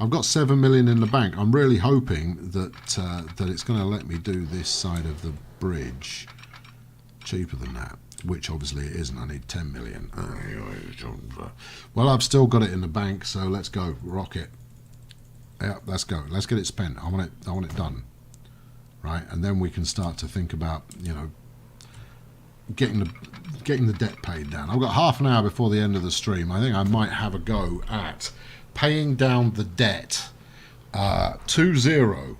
I've got 7 million in the bank. I'm really hoping that that it's going to let me do this side of the bridge cheaper than that, which obviously it isn't. I need 10 million. Well, I've still got it in the bank, so let's go. Rock it. Yeah, let's go. Let's get it spent. I want it done. Right, and then we can start to think about, you know, getting the debt paid down. I've got half an hour before the end of the stream. I think I might have a go at paying down the debt 2-0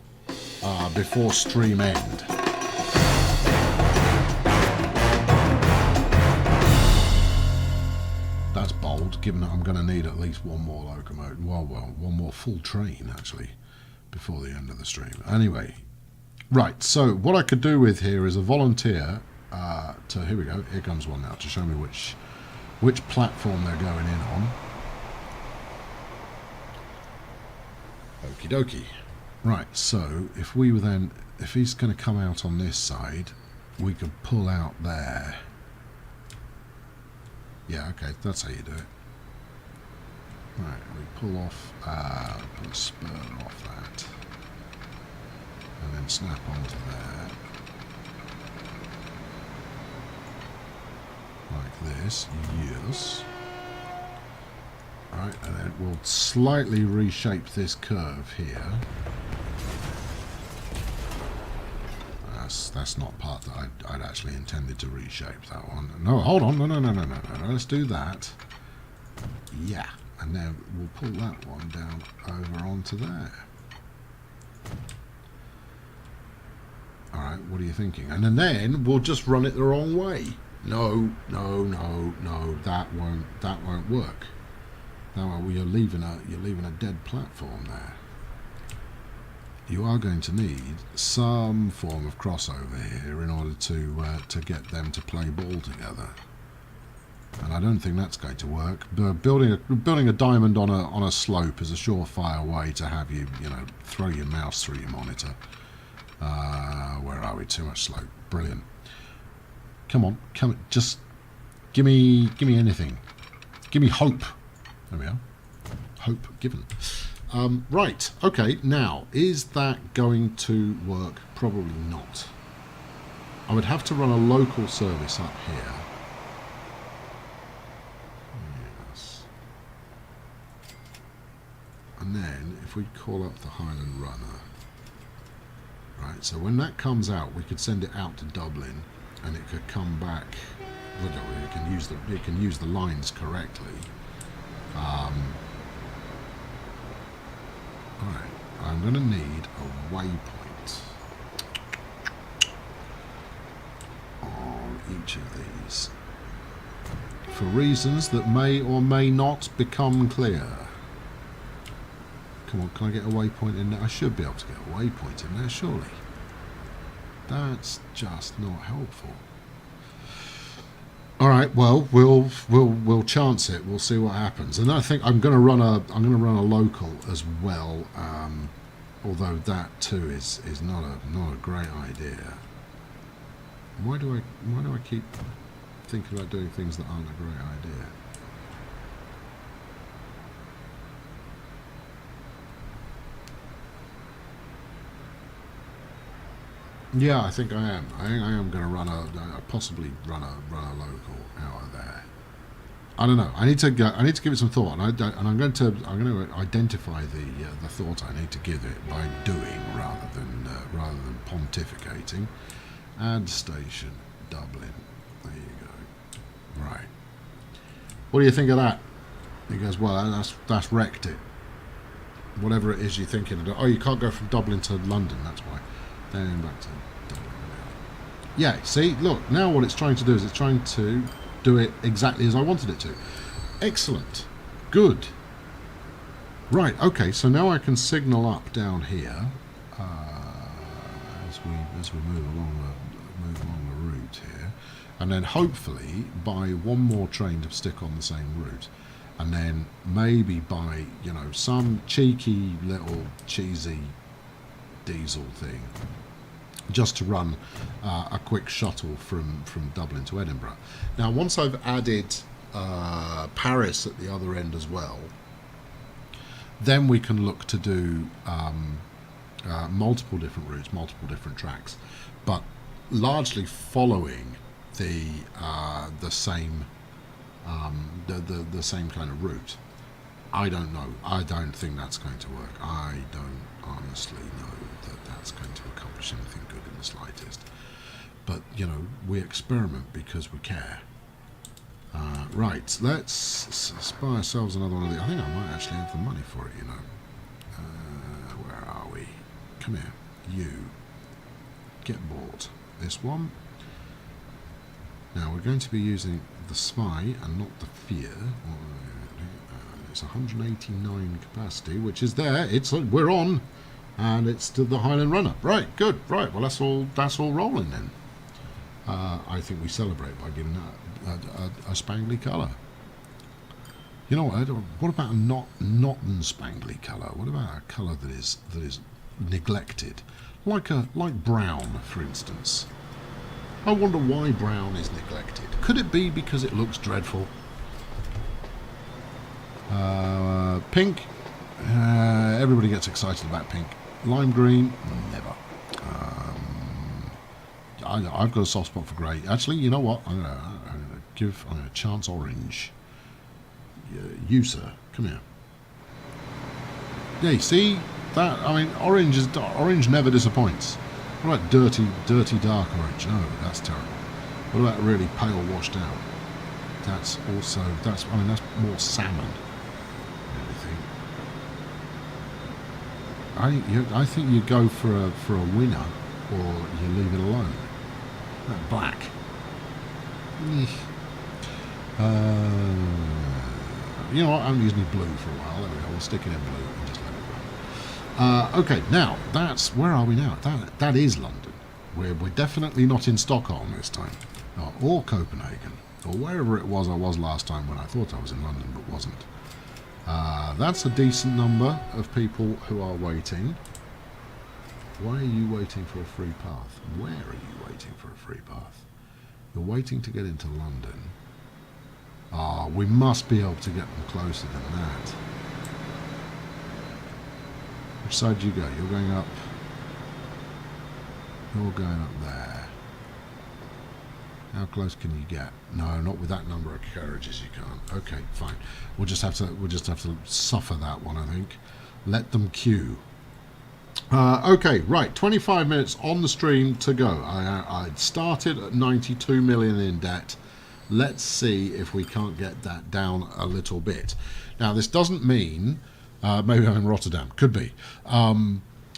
before stream end. That's bold, given that I'm going to need at least one more locomotive. Well, one more full train actually before the end of the stream. Anyway. Right, so what I could do with here is a volunteer to, here we go, here comes one now, to show me which platform they're going in on. Okie dokie. Right, so if we were then, if he's going to come out on this side, we could pull out there. Yeah, okay, that's how you do it. Right, we pull off, put a spur off that. And then snap onto there. Like this, yes. Alright, and then we'll slightly reshape this curve here. That's not part that I'd actually intended to reshape that one. No, hold on, no, let's do that. Yeah, and then we'll pull that one down over onto there. Alright, what are you thinking? And then we'll just run it the wrong way. No, that won't work. Well, you're leaving a dead platform there. You are going to need some form of crossover here in order to get them to play ball together. And I don't think that's going to work. But building a diamond on a slope is a surefire way to have you throw your mouse through your monitor. Where are we? Too much slope. Brilliant. Come on, just give me anything. Give me hope. There we are. Hope given. Right, okay, now, is that going to work? Probably not. I would have to run a local service up here. Yes. And then, if we call up the Highland Runner, right, so when that comes out, we could send it out to Dublin, and it could come back. Well, it can use the lines correctly. Alright, I'm going to need a waypoint on each of these for reasons that may or may not become clear. Come on, can I get a waypoint in there? I should be able to get a waypoint in there, surely. That's just not helpful. All right, well, we'll chance it. We'll see what happens. And I think I'm going to run a local as well. Although that too is not a great idea. Why do I keep thinking about doing things that aren't a great idea? Yeah, I think I am. I think I am going to possibly run a local out of there. I don't know. I need to give it some thought, and I'm going to identify the thought I need to give it by doing rather than pontificating. Add station Dublin. There you go. Right. What do you think of that? He goes, well, that's wrecked it. Whatever it is you're thinking of. Oh, you can't go from Dublin to London. That's why. Then back to Dublin. Yeah, see, look, now what it's trying to do is it's trying to do it exactly as I wanted it to. Excellent. Good. Right, okay, so now I can signal up down here as we move along the route here, and then hopefully buy one more train to stick on the same route, and then maybe buy, some cheeky little cheesy diesel thing just to run a quick shuttle from Dublin to Edinburgh. Now, once I've added Paris at the other end as well, Then we can look to do multiple different routes, multiple different tracks, but largely following the same the same kind of route. I don't know. I don't think that's going to work. I don't honestly know that that's going to accomplish anything good in the slightest. But, you know, we experiment because we care. Right, let's buy ourselves another one of these. I think I might actually have the money for it, you know. Where are we? Come here. You. Get bought. This one. Now, we're going to be using the spy and not the fear. It's 189 capacity, which is there. We're on, and it's to the Highland Runner. Right, good. Right, well that's all rolling then. I think we celebrate by giving that a spangly colour. You know what about a not spangly colour? What about a colour that is neglected, like brown, for instance? I wonder why brown is neglected. Could it be because it looks dreadful? Pink. Everybody gets excited about pink. Lime green, never. I've got a soft spot for grey. Actually, you know what? I'm gonna chance orange. You, sir, come here. Yeah, you see that? I mean, orange never disappoints. What about dirty dark orange? No, that's terrible. What about really pale washed out? That's more salmon. I think you go for a winner, or you leave it alone. Black. You know what? I'm using blue for a while. There we go. We'll stick it in blue and just let it run. Okay, now where are we now? That is London. We're definitely not in Stockholm this time, or Copenhagen, or wherever it was I was last time when I thought I was in London but wasn't. That's a decent number of people who are waiting. Why are you waiting for a free path? Where are you waiting for a free path? You're waiting to get into London. We must be able to get them closer than that. Which side do you go? You're going up. You're going up there. How close can you get? No, not with that number of carriages. You can't. Okay, fine. We'll just have to suffer that one, I think. Let them queue. Okay, right. 25 minutes on the stream to go. I started at 92 million in debt. Let's see if we can't get that down a little bit. Now, this doesn't mean maybe I'm in Rotterdam. Could be.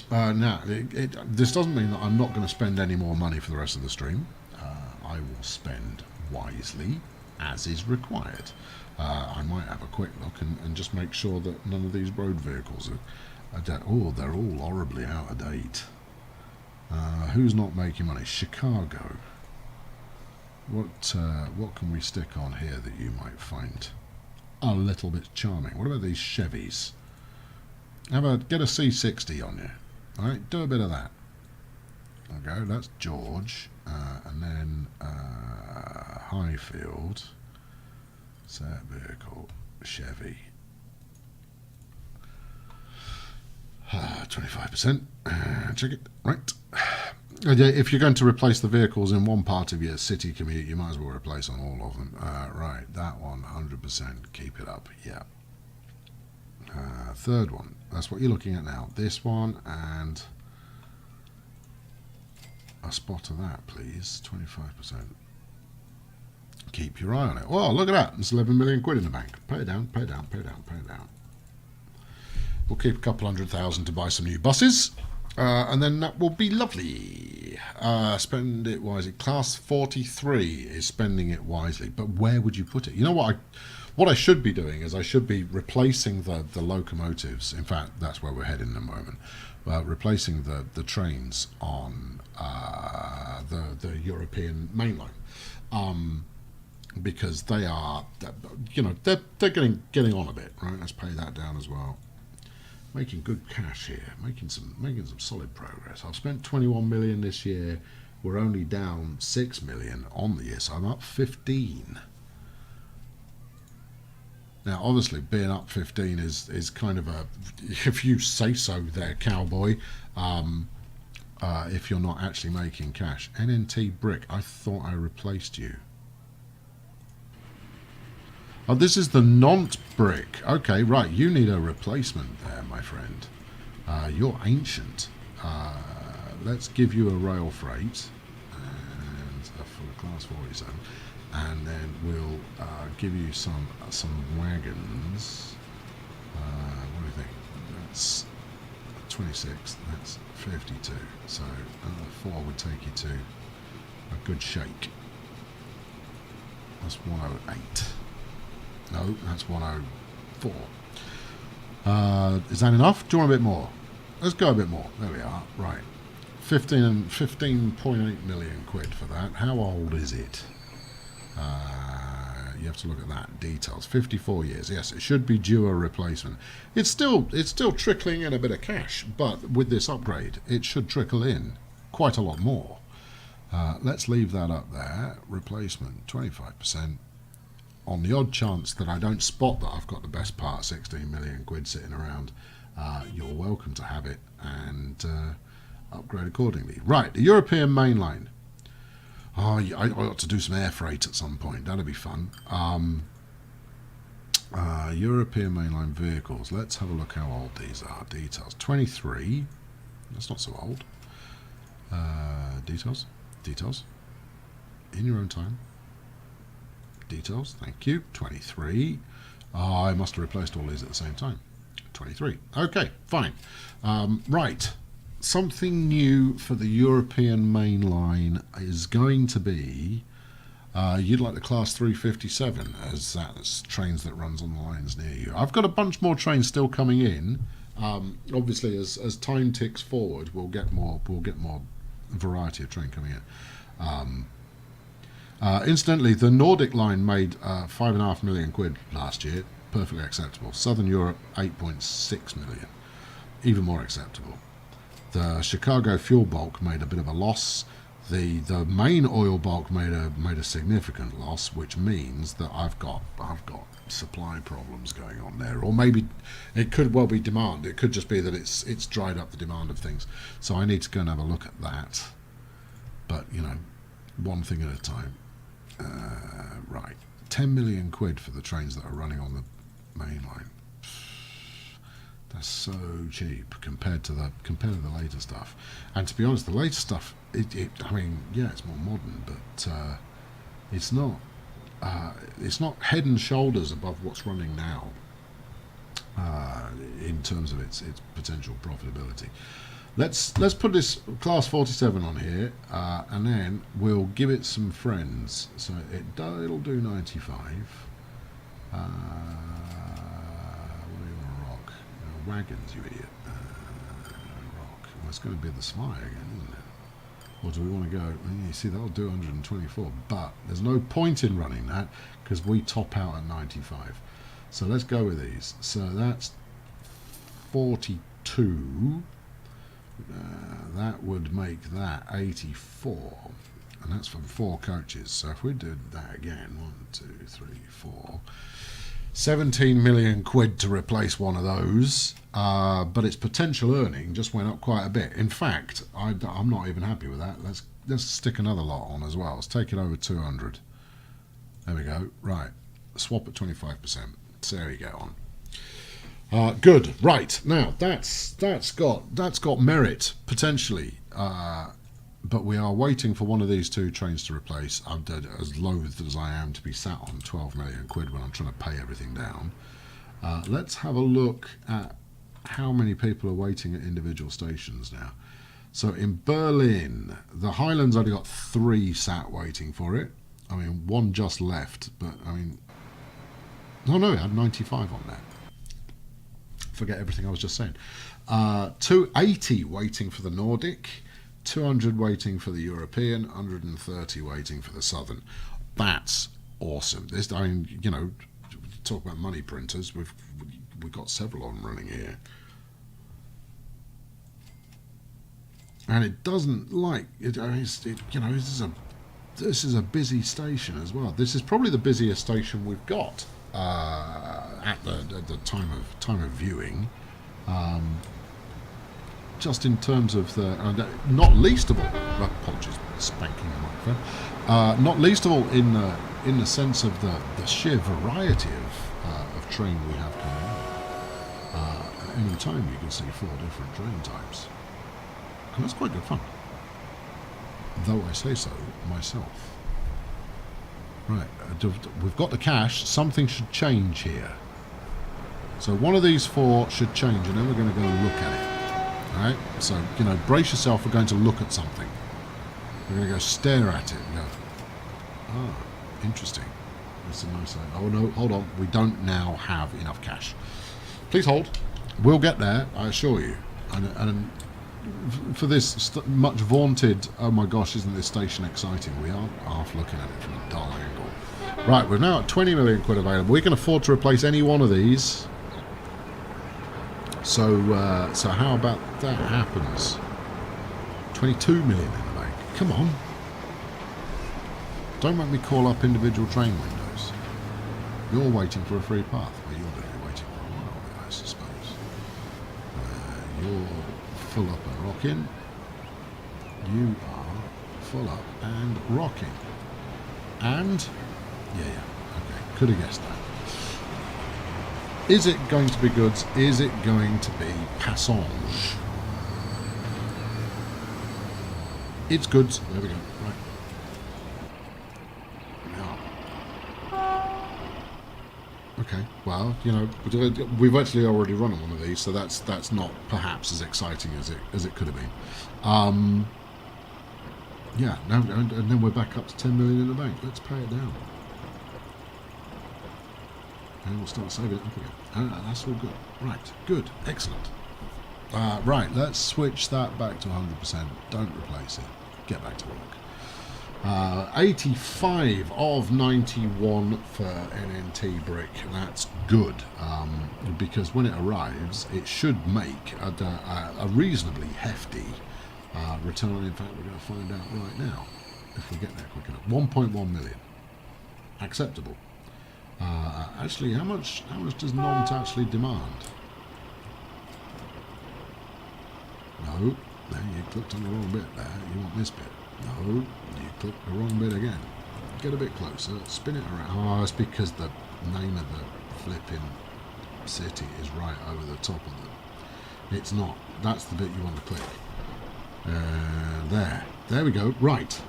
This doesn't mean that I'm not going to spend any more money for the rest of the stream. I will spend wisely as is required. I might have a quick look and just make sure that none of these road vehicles are dead. Oh, they're all horribly out of date. Who's not making money? Chicago. What can we stick on here that you might find a little bit charming? What about these Chevys? Get a C60 on you. All right, do a bit of that. Okay, that's George, and then Highfield. Set vehicle, Chevy. 25%. Check it. Right. If you're going to replace the vehicles in one part of your city commute, you might as well replace on all of them. Right, that one, 100%. Keep it up. Yeah. Third one. That's what you're looking at now. This one and a spot of that, please. 25%. Keep your eye on it. Well, look at that. There's 11 million quid in the bank. Pay it down, pay it down, pay it down, pay it down. We'll keep a couple 100,000 to buy some new buses. And then that will be lovely. Spend it wisely. Class 43 is spending it wisely. But where would you put it? You know what I should be doing is I should be replacing the locomotives. In fact, that's where we're heading in a moment. Replacing the trains on the European mainline. Because they are, they're getting on a bit, right? Let's pay that down as well. Making good cash here, making some solid progress. I've spent 21 million this year. We're only down 6 million on the year, so I'm up 15. Now, obviously, being up 15 is kind of a, if you say so there, cowboy, if you're not actually making cash. NNT Brick, I thought I replaced you. Oh, this is the Nantes Brick. Okay, right, you need a replacement there, my friend. You're ancient. Let's give you a rail freight and for the class 40 zone. And then we'll give you some wagons. What do you think? That's 26. That's 52. So another 4 would take you to a good shake. That's 108. No, that's 104. Is that enough? Do you want a bit more? Let's go a bit more. There we are. Right. 15.8 million quid for that. How old is it? You have to look at that. Details. 54 years. Yes, it should be due a replacement. It's still trickling in a bit of cash, but with this upgrade, it should trickle in quite a lot more. Let's leave that up there. Replacement, 25%. On the odd chance that I don't spot that I've got the best part, 16 million quid sitting around, you're welcome to have it and upgrade accordingly. Right, the European mainline. Oh, I ought to do some air freight at some point. That'll be fun. European mainline vehicles. Let's have a look how old these are. Details. 23. That's not so old. Details. Details. In your own time. Details. Thank you. 23. I must have replaced all these at the same time. 23. Okay, fine. Right. Something new for the European main line is going to be you'd like the class 357 as that's trains that runs on the lines near you. I've got a bunch more trains still coming in. Obviously, as time ticks forward, we'll get more variety of train coming in. Incidentally, the Nordic line made 5.5 million quid last year. Perfectly acceptable. Southern Europe 8.6 million, even more acceptable. The Chicago fuel bulk made a bit of a loss. The main oil bulk made a significant loss, which means that I've got supply problems going on there, or maybe it could well be demand. It could just be that it's dried up the demand of things. So I need to go and have a look at that. But you know, one thing at a time. Right, 10 million quid for the trains that are running on the main line. That's so cheap compared to the later stuff. And to be honest, the later stuff, I mean, yeah, it's more modern, but it's not head and shoulders above what's running now in terms of its potential profitability. Let's put this class 47 on here, and then we'll give it some friends. So it'll do 95. Wagons, you idiot. Rock. Well, it's going to be the Smile again, isn't it? Or do we want to go? You see, that'll do 124, but there's no point in running that because we top out at 95. So let's go with these. So that's 42. That would make that 84, and that's from 4 coaches. So if we did that again, 1, 2, 3, 4. 17 million quid to replace one of those, but its potential earning just went up quite a bit. In fact, I'm not even happy with that. Let's stick another lot on as well. Let's take it over 200. There we go. Right, swap at 25%. So there we go on. Good. Right, now that's got merit potentially. But we are waiting for one of these 2 trains to replace. I'm dead, as loath as I am to be sat on 12 million quid when I'm trying to pay everything down. Let's have a look at how many people are waiting at individual stations now. So in Berlin, the Highlands only got 3 sat waiting for it. I mean, 1 just left, but I mean, oh no, it had 95 on there. Forget everything I was just saying. 280 waiting for the Nordic. 200 waiting for the European, 130 waiting for the Southern. That's awesome. This, I mean, you know, talk about money printers. We've got several of them running here, and it doesn't like it. I mean, you know, this is a busy station as well. This is probably the busiest station we've got at the time of viewing. Just in terms of the, not least of all, apologies, spanking the microphone. Not least of all in the sense of the sheer variety of train we have coming in. At any time you can see 4 different train types, and that's quite good fun. Though I say so myself. Right, we've got the cash. Something should change here. So one of these 4 should change, and then we're going to go and look at it. Alright, so, brace yourself, we're going to look at something. We're going to go stare at it and go, ah, interesting. That's a nice idea. Oh no, hold on, we don't now have enough cash. Please hold. We'll get there, I assure you. And for this much vaunted, oh my gosh, isn't this station exciting? We are half looking at it from a dull angle. Right, we're now at 20 million quid available. We can afford to replace any one of these. So how about that happens? 22 million in the bank. Come on. Don't make me call up individual train windows. You're waiting for a free path. Well, you're going to be waiting for a while, I suppose. You're full up and rocking. You are full up and rocking. And, yeah, okay, could have guessed that. Is it going to be goods? Is it going to be passage? It's goods. There we go. Right. Now. Okay. Well, we've actually already run on one of these, so that's not perhaps as exciting as it could have been. Yeah. Now, and then we're back up to 10 million in the bank. Let's pay it down. And we'll start saving it up again. That's all good. Right, good, excellent. Right, let's switch that back to 100%. Don't replace it. Get back to work. 85 of 91 for NNT brick. That's good, because when it arrives, it should make a reasonably hefty return. In fact, we're going to find out right now if we get there quick enough. 1.1 million. Acceptable. Actually, how much does Nont actually demand? No, you clicked on the wrong bit there. You want this bit. No, you clicked the wrong bit again. Get a bit closer, spin it around. Oh, it's because the name of the flipping city is right over the top of them. It's not. That's the bit you want to click. There we go. Right.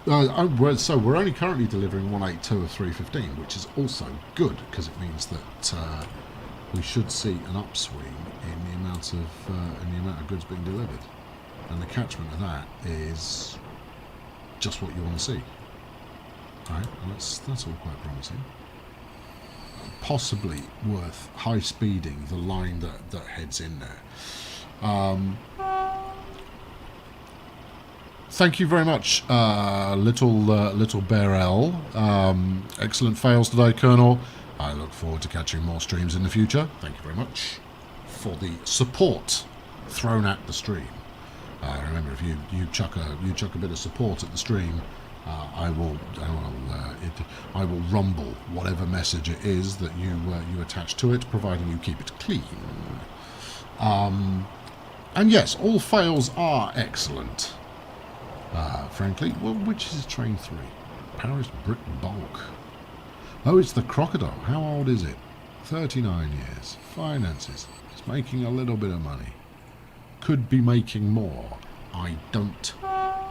So we're only currently delivering 182 of 315, which is also good because it means that we should see an upswing in the amount of goods being delivered, and the catchment of that is just what you want to see. All right, well, that's all quite promising. Possibly worth high speeding the line that heads in there. Thank you very much, little Bear L. Excellent fails today, Colonel. I look forward to catching more streams in the future. Thank you very much for the support thrown at the stream. Remember, if you chuck a bit of support at the stream, I will rumble whatever message it is that you attach to it, providing you keep it clean. And yes, all fails are excellent. Frankly, well, which is train 3? Paris Brick Bulk. Oh, it's the Crocodile. How old is it? 39 years. Finances. It's making a little bit of money. Could be making more. I don't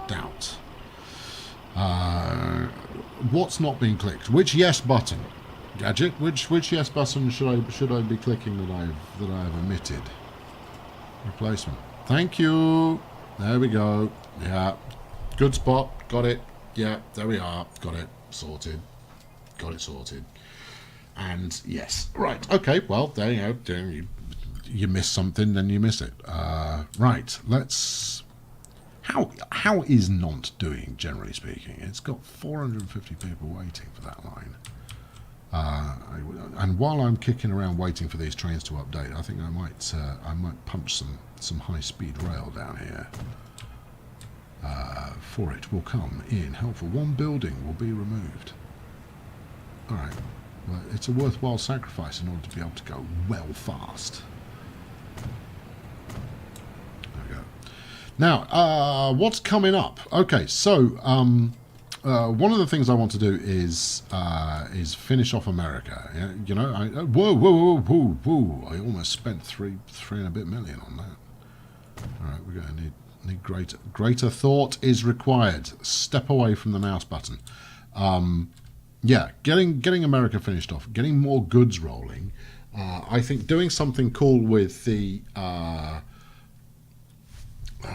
doubt. What's not being clicked? Which yes button? Gadget. Which yes button should I be clicking that I've omitted? Replacement. Thank you. There we go. Yeah. Good spot. Got it. Yeah, there we are. Got it. Sorted. Got it sorted. And yes. Right. Okay. Well, there you go. You miss something, then you miss it. Right. Let's... How is Nont doing, generally speaking? It's got 450 people waiting for that line. And while I'm kicking around waiting for these trains to update, I think I might punch some high-speed rail down here. For it will come in helpful. One building will be removed. All right. But it's a worthwhile sacrifice in order to be able to go well fast. There we go. Now, what's coming up? Okay, so one of the things I want to do is finish off America. You know, whoa! I almost spent three and a bit million on that. All right, we're going to need greater thought is required. Step away from the mouse button. Yeah, getting America finished off, getting more goods rolling. I think doing something cool with the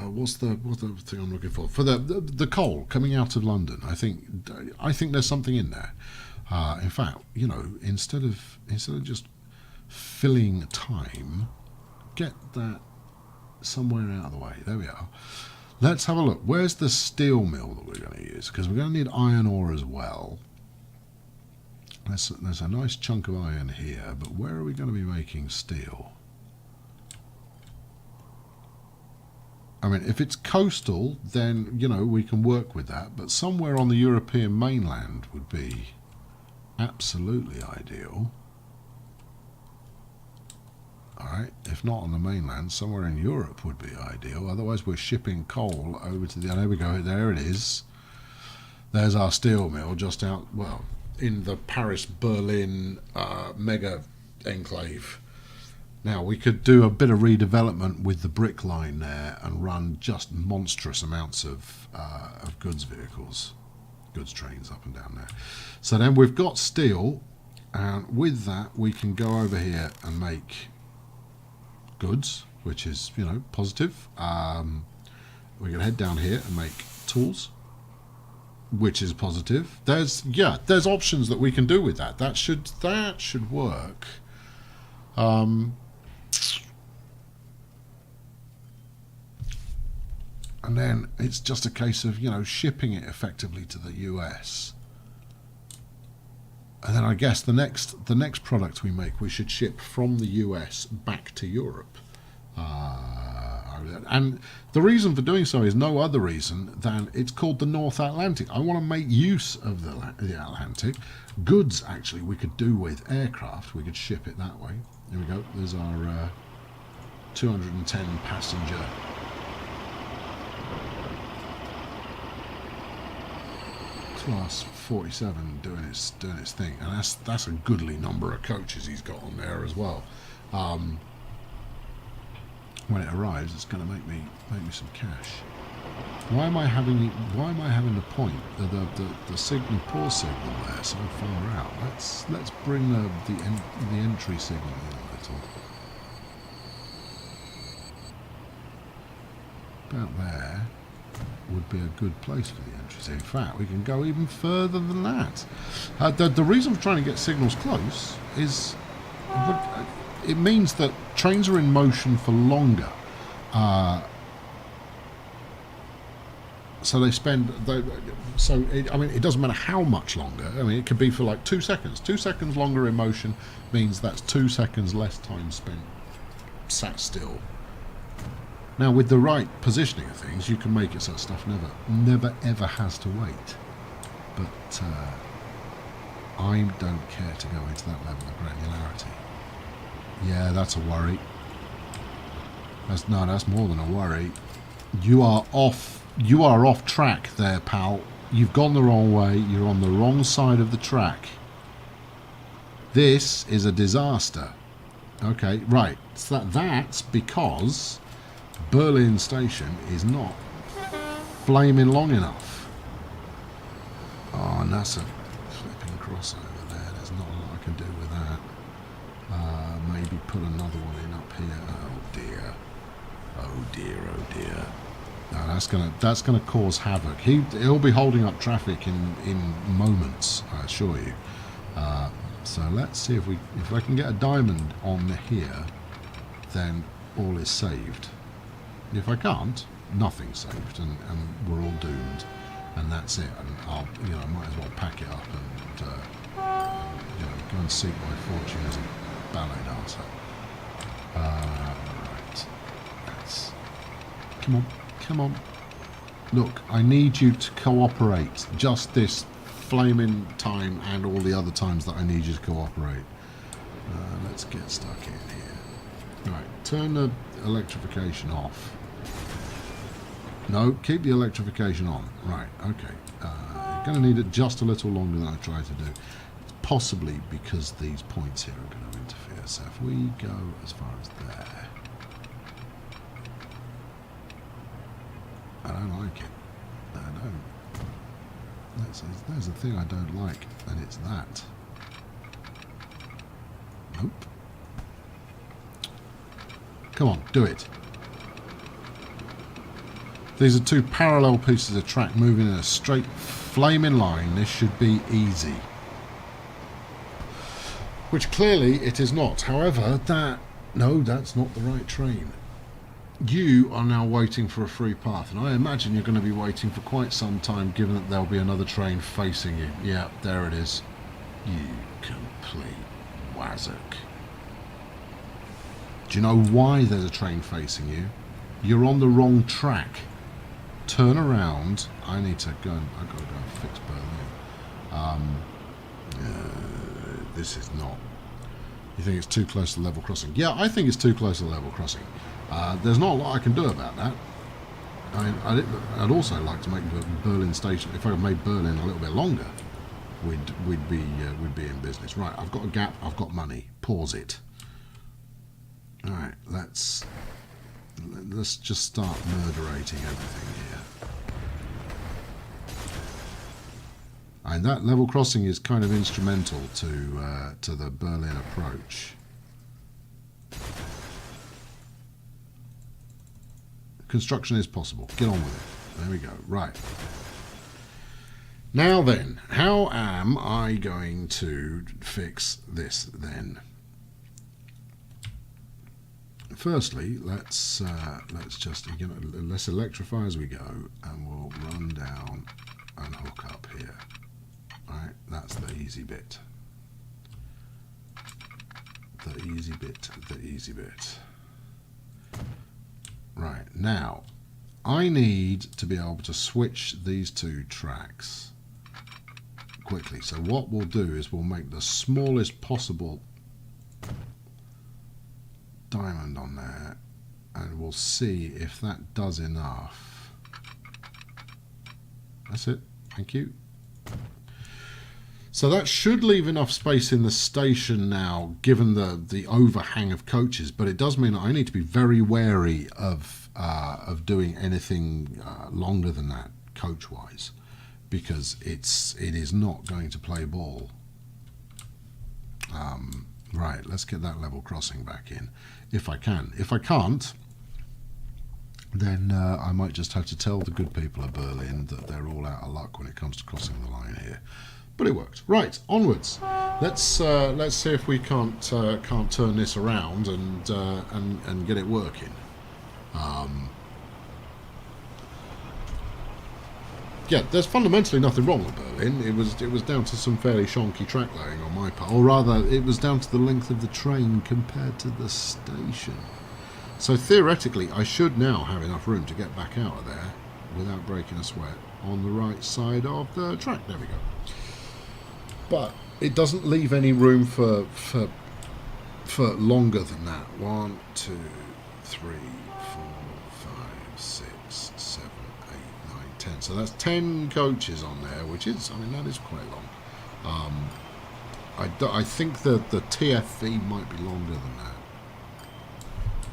what's the thing I'm looking for the coal coming out of London. I think there's something in there. In fact, you know, instead of just filling time, get that somewhere out of the way. There we are. Let's have a look. Where's the steel mill that we're going to use? Because we're going to need iron ore as well. There's a nice chunk of iron here, but where are we going to be making steel? I mean, if it's coastal, then, you know, we can work with that, but somewhere on the European mainland would be absolutely ideal. Alright, if not on the mainland, somewhere in Europe would be ideal. Otherwise, we're shipping coal over to the... There we go, there it is. There's our steel mill just out, well, in the Paris-Berlin mega enclave. Now, we could do a bit of redevelopment with the brick line there and run just monstrous amounts of goods vehicles, goods trains up and down there. So then we've got steel, and with that, we can go over here and make goods, which is, you know, positive. We can head down here and make tools, which is positive. There's options that we can do with that. That should work. And then it's just a case of, you know, shipping it effectively to the US. And then I guess the next product we make, we should ship from the US back to Europe. And the reason for doing so is no other reason than it's called the North Atlantic. I want to make use of the Atlantic. Goods, actually, we could do with aircraft. We could ship it that way. Here we go. There's our 210 passenger Class 47 doing its thing, and that's a goodly number of coaches he's got on there as well. When it arrives, it's going to make me some cash. Why am I having the point the signal, poor signal there so far out? Let's bring the entry signal in a little. About there would be a good place for the entries. In fact, we can go even further than that. The reason for trying to get signals close is it means that trains are in motion for longer. So they spend... I mean, it doesn't matter how much longer. I mean, it could be for like 2 seconds. 2 seconds longer in motion means that's 2 seconds less time spent sat still. Now, with the right positioning of things, you can make it so stuff never ever has to wait. But I don't care to go into that level of granularity. Yeah, that's a worry. That's more than a worry. You are off track there, pal. You've gone the wrong way. You're on the wrong side of the track. This is a disaster. Okay, right. So that's because Berlin Station is not flaming long enough. Oh, and that's a flipping crossover there. There's not a lot I can do with that. Maybe put another one in up here. Oh dear. Oh dear, oh dear. No, that's gonna cause havoc. He'll be holding up traffic in moments, I assure you. So let's see if I can get a diamond on here, then all is saved. If I can't, nothing's saved, and we're all doomed, and that's it. And I might as well pack it up and go and seek my fortune as a ballet dancer. Right. Come on. Look, I need you to cooperate. Just this flaming time and all the other times that I need you to cooperate. Let's get stuck in here. Right, turn the electrification off. No, keep the electrification on. Right, okay. You're going to need it just a little longer than I tried to do. It's possibly because these points here are going to interfere. So if we go as far as there, I don't like it. I don't. There's a thing I don't like, and it's that. Nope. Come on, do it. These are two parallel pieces of track moving in a straight flaming line. This should be easy. Which clearly it is not. However, no, that's not the right train. You are now waiting for a free path, and I imagine you're going to be waiting for quite some time, given that there'll be another train facing you. Yeah, there it is. You complete wazzock. Do you know why there's a train facing you? You're on the wrong track. Turn around. I need to go. I've got to go and fix Berlin. This is not. You think it's too close to level crossing? Yeah, I think it's too close to level crossing. There's not a lot I can do about that. I mean, I'd also like to make Berlin station. If I made Berlin a little bit longer, we'd be in business. Right, I've got a gap. I've got money. Pause it. All right, let's just start murderating everything here. And that level crossing is kind of instrumental to the Berlin approach. Construction is possible. Get on with it. There we go. Right. Now then, how am I going to fix this then? Firstly, let's just let's electrify as we go, and we'll run down and hook up here. All right, that's the easy bit. The easy bit. The easy bit. Right, now, I need to be able to switch these two tracks quickly. So what we'll do is we'll make the smallest possible diamond on there, and we'll see if that does enough. That's it. Thank you. So that should leave enough space in the station now, given the overhang of coaches. But it does mean that I need to be very wary of doing anything longer than that coach-wise, because it is not going to play ball. Right, let's get that level crossing back in, if I can. If I can't, then I might just have to tell the good people of Berlin that they're all out of luck when it comes to crossing the line here. But it worked. Right, onwards. Let's see if we can't turn this around and get it working. Yeah, there's fundamentally nothing wrong with Berlin. It was down to some fairly shonky track laying on my part, or rather, it was down to the length of the train compared to the station. So theoretically, I should now have enough room to get back out of there without breaking a sweat on the right side of the track. There we go. But it doesn't leave any room for longer than that. 1, 2, 3, 4, 5, 6, 7, 8, 9, 10. So that's 10 coaches on there, which is, I mean, that is quite long. I think that the TFV might be longer than that.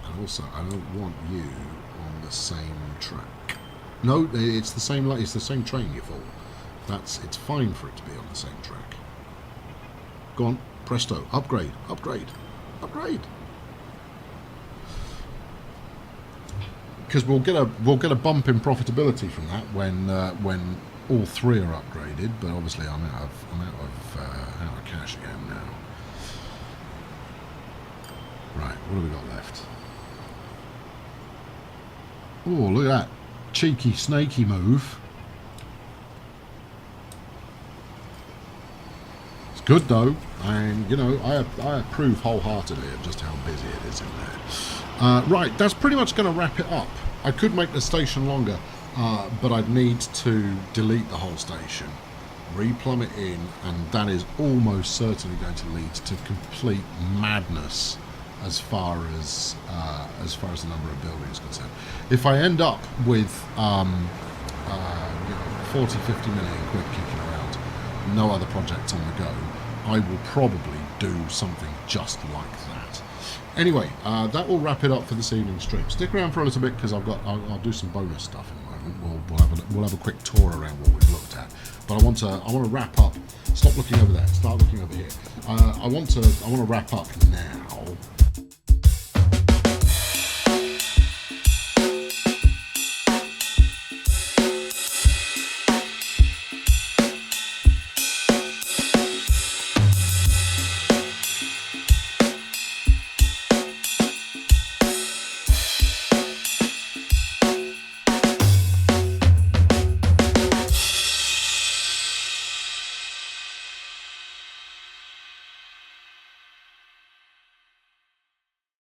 And also, I don't want you on the same track. No, it's the same. It's the same train, you fool. It's fine for it to be on the same track. Go on, presto, upgrade, upgrade, upgrade. Because we'll get a bump in profitability from that when all three are upgraded. But obviously, I'm out of cash again now. Right, what have we got left? Oh, look at that cheeky, snaky move. Good though, and you know, I approve wholeheartedly of just how busy it is in there. Right, that's pretty much going to wrap it up. I could make the station longer, but I'd need to delete the whole station. replumb it in, and that is almost certainly going to lead to complete madness as far as the number of buildings is concerned. If I end up with 40-50 million quid kicking around, no other projects on the go, I will probably do something just like that. Anyway, that will wrap it up for this evening's stream. Stick around for a little bit because I'll do some bonus stuff in a moment. We'll have a quick tour around what we've looked at. But I want to wrap up. Stop looking over there. Start looking over here. I want to wrap up now